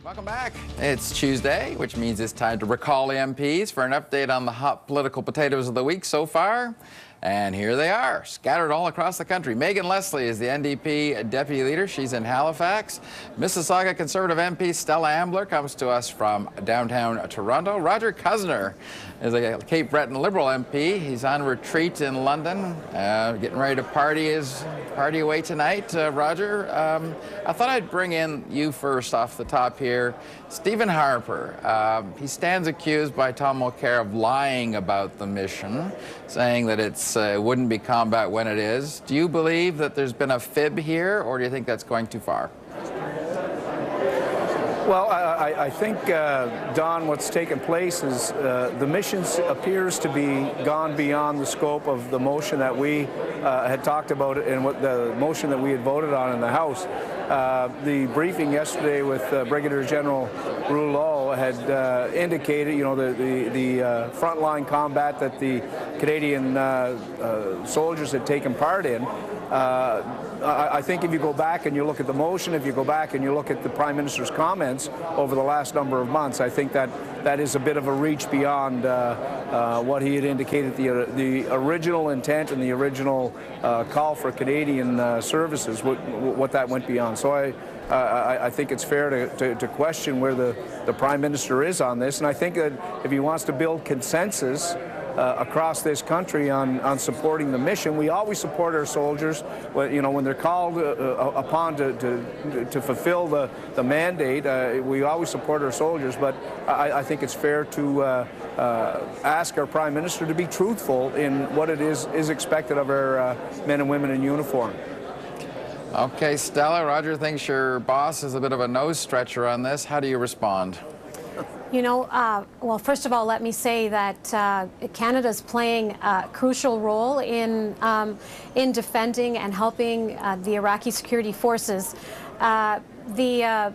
Welcome back. It's Tuesday, which means it's time to recall MPs for an update on the hot political potatoes of the week so far. And here they are, scattered all across the country. Megan Leslie is the NDP deputy leader. She's in Halifax. Mississauga Conservative MP Stella Ambler comes to us from downtown Toronto. Roger Cuzner is a Cape Breton Liberal MP. He's on retreat in London, getting ready to party away tonight. Roger, I thought I'd bring in you first off the top here. Stephen Harper, he stands accused by Tom Mulcair of lying about the mission, saying that it wouldn't be combat when it is. Do you believe that there's been a fib here, or do you think that's going too far? Well, I think, Don, what's taken place is the mission appears to be gone beyond the scope of the motion that we had talked about and what the motion that we had voted on in the House. The briefing yesterday with Brigadier General Rouleau had indicated, you know, the frontline combat that the Canadian soldiers had taken part in. I think if you go back and you look at the motion, if you go back and you look at the Prime Minister's comments over the last number of months, I think that is a bit of a reach beyond what he had indicated, the original intent and the original call for Canadian services, what that went beyond. So I think it's fair to question where the Prime Minister is on this, and I think that if he wants to build consensus across this country on supporting the mission. We always support our soldiers, when they're called upon to fulfill the mandate. We always support our soldiers, but I think it's fair to ask our Prime Minister to be truthful in what it is expected of our men and women in uniform. Okay, Stella, Roger thinks your boss is a bit of a nose stretcher on this. How do you respond? You know, well, first of all, let me say that Canada's playing a crucial role in defending and helping the Iraqi security forces. The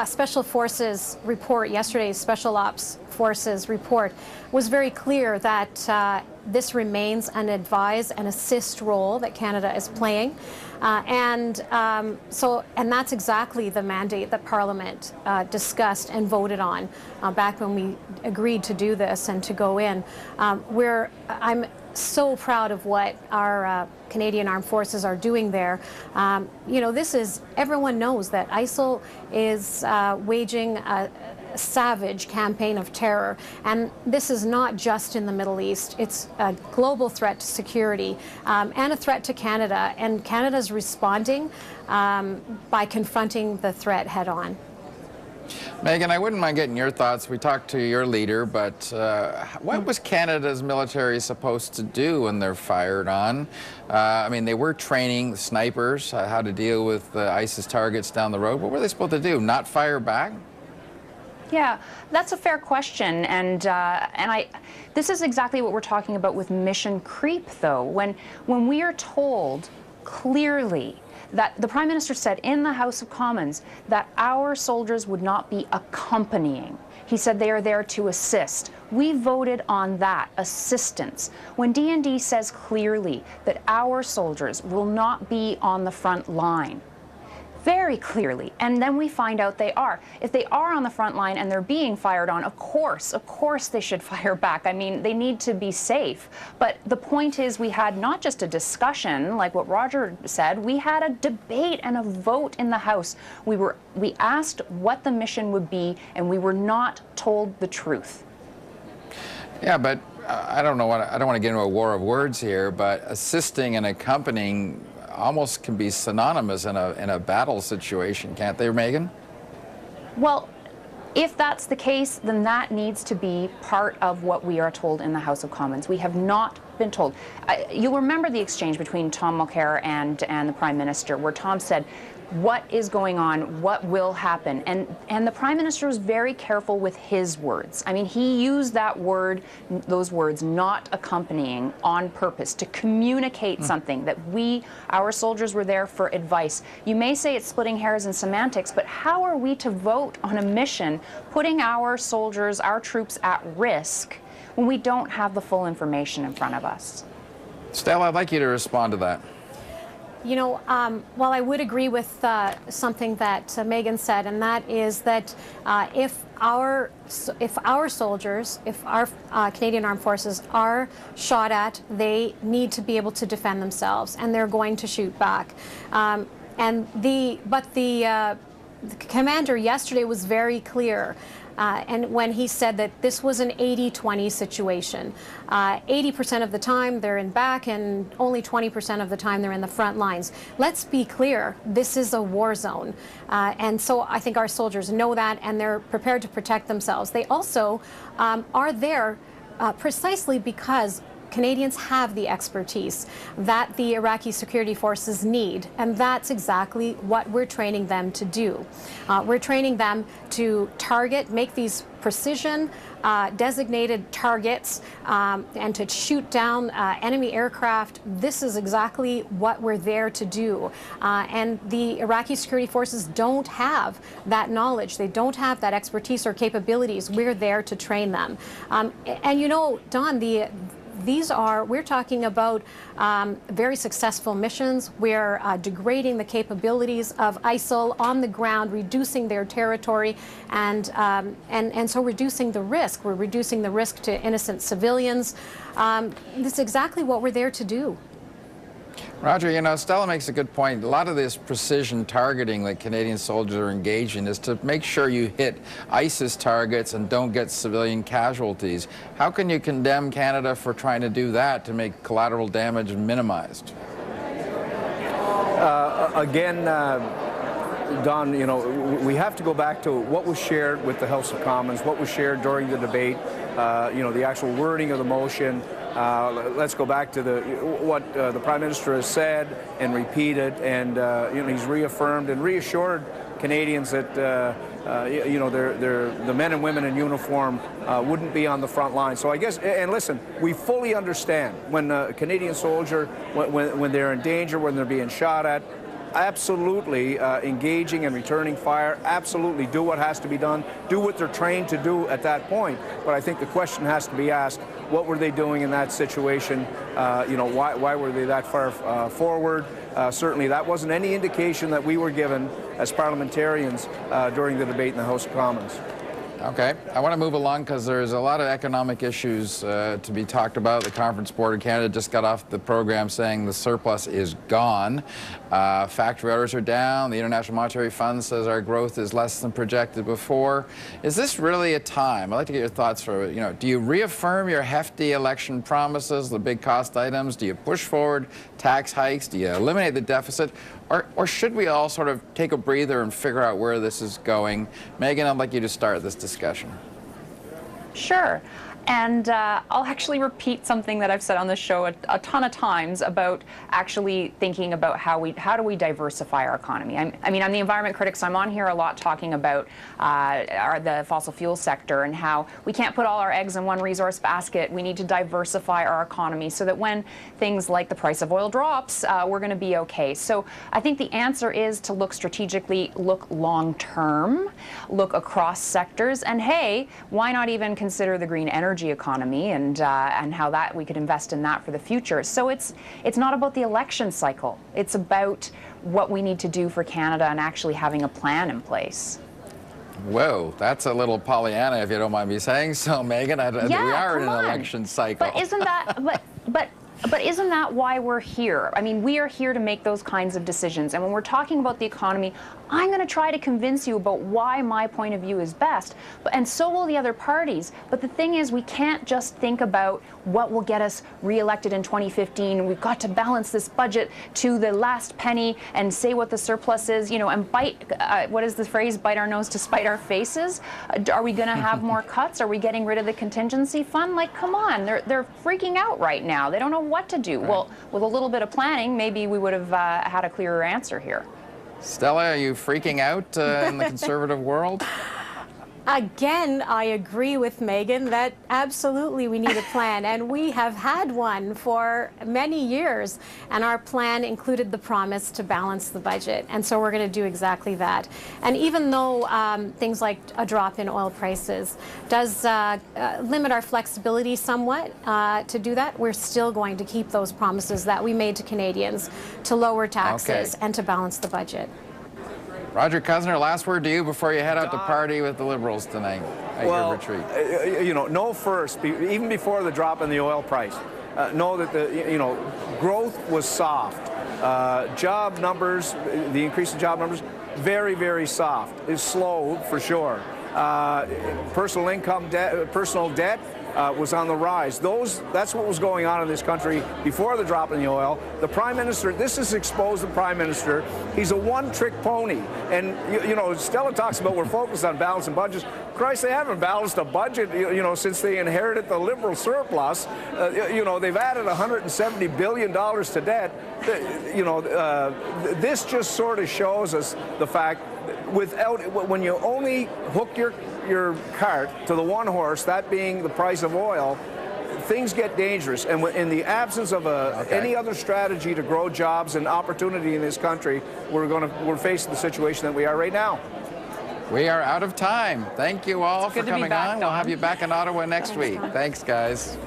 Special Forces report, yesterday's Special Ops Forces report, was very clear that this remains an advise and assist role that Canada is playing. And that's exactly the mandate that Parliament discussed and voted on back when we agreed to do this and to go in. I'm so proud of what our Canadian Armed Forces are doing there. Everyone knows that ISIL is waging a savage campaign of terror, and this is not just in the Middle East. It's a global threat to security and a threat to Canada, and Canada's responding by confronting the threat head on. Megan, I wouldn't mind getting your thoughts. We talked to your leader, but what was Canada's military supposed to do when they're fired on? I mean, they were training snipers how to deal with ISIS targets down the road. What were they supposed to do? Not fire back? Yeah, that's a fair question, and this is exactly what we're talking about with mission creep, though. When we are told clearly that the Prime Minister said in the House of Commons that our soldiers would not be accompanying. He said they are there to assist. We voted on that, assistance. When DND says clearly that our soldiers will not be on the front line, very clearly, and then we find out they are. If they are on the front line and they're being fired on, of course they should fire back. I mean, they need to be safe. But the point is, we had not just a discussion, like what Roger said, we had a debate and a vote in the House. We asked what the mission would be, and we were not told the truth. Yeah, but I don't want to get into a war of words here, but assisting and accompanying almost can be synonymous in a battle situation, can't they, Megan? Well, if that's the case, then that needs to be part of what we are told in the House of Commons. We have not been told. You'll remember the exchange between Tom Mulcair and the Prime Minister, where Tom said, what is going on, what will happen, and the Prime Minister was very careful with his words. I mean, he used those words, not accompanying, on purpose to communicate something, that our soldiers were there for advice. You may say it's splitting hairs and semantics, but how are we to vote on a mission putting our soldiers, our troops at risk when we don't have the full information in front of us? Stella, I'd like you to respond to that. You know, well, I would agree with something that Megan said, and that is that if our soldiers, if our Canadian Armed Forces are shot at, they need to be able to defend themselves, and they're going to shoot back. But the commander yesterday was very clear. And when he said that this was an 80-20 situation. 80% of the time they're in back and only 20% of the time they're in the front lines. Let's be clear, this is a war zone. And so I think our soldiers know that, and they're prepared to protect themselves. They also are there precisely because Canadians have the expertise that the Iraqi security forces need, and that's exactly what we're training them to do. We're training them to target, make these precision designated targets and to shoot down enemy aircraft. This is exactly what we're there to do. And the Iraqi security forces don't have that knowledge. They don't have that expertise or capabilities. We're there to train them. And you know, Don, we're talking about very successful missions. We're degrading the capabilities of ISIL on the ground, reducing their territory, and so reducing the risk. We're reducing the risk to innocent civilians. This is exactly what we're there to do. Roger, you know, Stella makes a good point. A lot of this precision targeting that Canadian soldiers are engaged in is to make sure you hit ISIS targets and don't get civilian casualties. How can you condemn Canada for trying to do that to make collateral damage minimized? Again, Don, you know, we have to go back to what was shared with the House of Commons, what was shared during the debate, you know, the actual wording of the motion. Let's go back to what the Prime Minister has said and repeated, and you know, he's reaffirmed and reassured Canadians that you know, the men and women in uniform wouldn't be on the front line. So I guess, and listen, we fully understand when a Canadian soldier, when they're in danger, when they're being shot at, absolutely engaging and returning fire, absolutely do what has to be done, do what they're trained to do at that point. But I think the question has to be asked, what were they doing in that situation? You know, why were they that far forward? Certainly that wasn't any indication that we were given as parliamentarians during the debate in the House of Commons. Okay, I want to move along because there's a lot of economic issues to be talked about. The Conference Board of Canada just got off the program saying the surplus is gone. Factory orders are down. The International Monetary Fund says our growth is less than projected before. Is this really a time? I'd like to get your thoughts for, you know, do you reaffirm your hefty election promises, the big cost items? Do you push forward tax hikes? Do you eliminate the deficit? Or should we all sort of take a breather and figure out where this is going? Megan, I'd like you to start this discussion. Sure. And I'll actually repeat something that I've said on the show a ton of times about actually thinking about how do we diversify our economy. I mean, I'm the environment critic, so I'm on here a lot talking about the fossil fuel sector and how we can't put all our eggs in one resource basket. We need to diversify our economy so that when things like the price of oil drops, we're going to be okay. So I think the answer is to look strategically, look long term, look across sectors, and hey, why not even consider the green energy economy and how that we could invest in that for the future. So it's not about the election cycle. It's about what we need to do for Canada and actually having a plan in place. Whoa, that's a little Pollyanna, if you don't mind me saying so, Megan. Yeah, we are in an on. election cycle. But isn't that but isn't that why we're here? I mean, we are here to make those kinds of decisions. And when we're talking about the economy, I'm going to try to convince you about why my point of view is best. And so will the other parties. But the thing is, we can't just think about what will get us reelected in 2015. We've got to balance this budget to the last penny and say what the surplus is, you know, and bite, what is the phrase, bite our nose to spite our faces? Are we going to have more cuts? Are we getting rid of the contingency fund? Like, come on, they're freaking out right now. They don't know what to do. Right. Well, with a little bit of planning, maybe we would have had a clearer answer here. Stella, are you freaking out in the conservative world? Again, I agree with Megan that absolutely we need a plan, and we have had one for many years, and our plan included the promise to balance the budget, and so we're going to do exactly that. And even though things like a drop in oil prices does limit our flexibility somewhat to do that, we're still going to keep those promises that we made to Canadians to lower taxes and to balance the budget. Roger Cuzner, last word to you before you head out to party with the Liberals tonight at your retreat. You know, know first, even before the drop in the oil price, know that the growth was soft. Job numbers, the increase in job numbers, very, very soft. It's slow for sure. Personal income debt, personal debt was on the rise. That's what was going on in this country before the drop in the oil. The Prime Minister, this has exposed the Prime Minister. He's a one-trick pony. And, you know, Stella talks about we're focused on balancing budgets. Christ, they haven't balanced a budget, since they inherited the Liberal surplus. They've added $170 billion to debt. This just sort of shows us the fact when you only hook your cart to the one horse, that being the price of oil, things get dangerous. And in the absence of any other strategy to grow jobs and opportunity in this country, we're facing the situation that we are right now. We are out of time. Thank you all for coming on. Don. We'll have you back in Ottawa next week. Thanks, guys.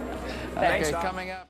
Thanks, Okay, Don. coming up.